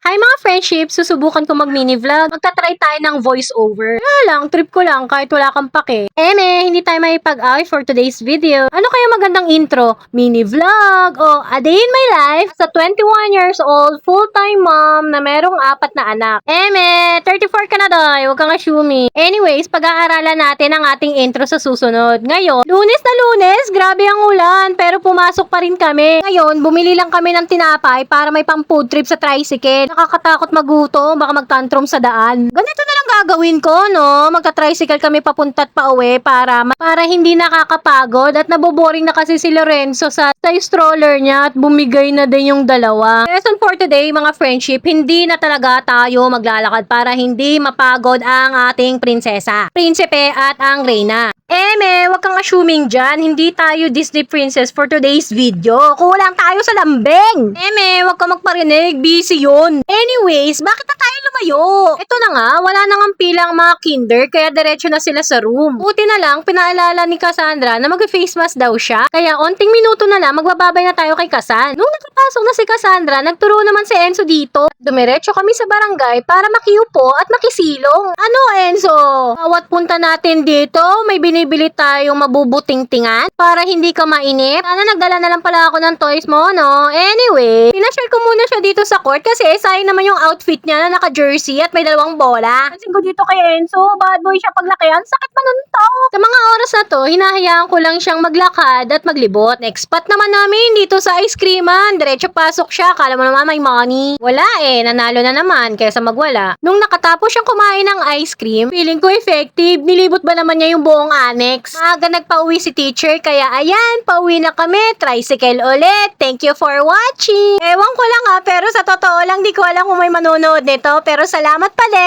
Hi mga friendship, susubukan ko mag-mini vlog. Magta-try tayo ng voice over. Kaya lang, trip ko lang kahit wala kang pake. Hindi tayo may pag-away for today's video. Ano kaya magandang intro? Mini vlog o a day in my life as a 21 years old full-time mom na merong 4 na anak. 34 ka na doy, huwag kang assuming. Anyways, pag-aaralan natin ang ating intro sa susunod. Ngayon, Lunes na Lunes, grabe ang ulan pero pumasok pa rin kami. Ngayon, bumili lang kami ng tinapay para may pang-food trip sa tricycle. Nakakatakot magutom, baka magtantrum sa daan. Ganito na lang gagawin ko, no? Magta-tricycle kami papunta at pauwi para hindi nakakapagod at naboboring na kasi si Lorenzo sa stroller niya at bumigay na din yung dalawa. Lesson for today, mga friendship, hindi na talaga tayo maglalakad para hindi mapagod ang ating prinsesa, prinsipe at ang reyna. Wag kang assuming dyan, hindi tayo Disney princess for today's video. Kulang tayo sa lambing. Wag kang magparinig, busy yun. Anyways, bakit na tayo lumayo? Ito na nga, wala nang ang pilang mga kinder, kaya diretso na sila sa room. Buti na lang, pinaalala ni Cassandra na mag-face mask daw siya, kaya onting minuto na lang, magbababay na tayo kay Cassan. Nung nakapasok na si Cassandra, nagturo naman si Enzo dito. Dumiretso kami sa barangay para makiupo at makisilong. Ano, Enzo? Bawat punta natin dito, may binibili tayong mabubuting-tingan para hindi ka mainip. Sana nagdala na lang pala ako ng toys mo, no? Anyway, pinashare ko muna siya dito sa court kasi sayang naman yung outfit niya na naka-jersey at may 2 bola. Kasi ko dito kay Enzo, bad boy siya paglakihan. Sakit pa nun to. Sa mga oras na to, hinahayaan ko lang siyang maglakad at maglibot. Next spot naman namin dito sa ice creaman. Diretso pasok siya. Kala mo naman may money. Wala nanalo na naman kaysa magwala. Nung nakatapos siyang kumain ng ice cream, feeling ko effective. Nilibot ba naman niya yung buong annex? Maaga nagpa-uwi si teacher, kaya ayan, pauwi na kami. Tricycle ulit. Thank you for watching. Ewan ko lang pero sa totoo lang di ko alam kung may manonood nito. Pero salamat pala.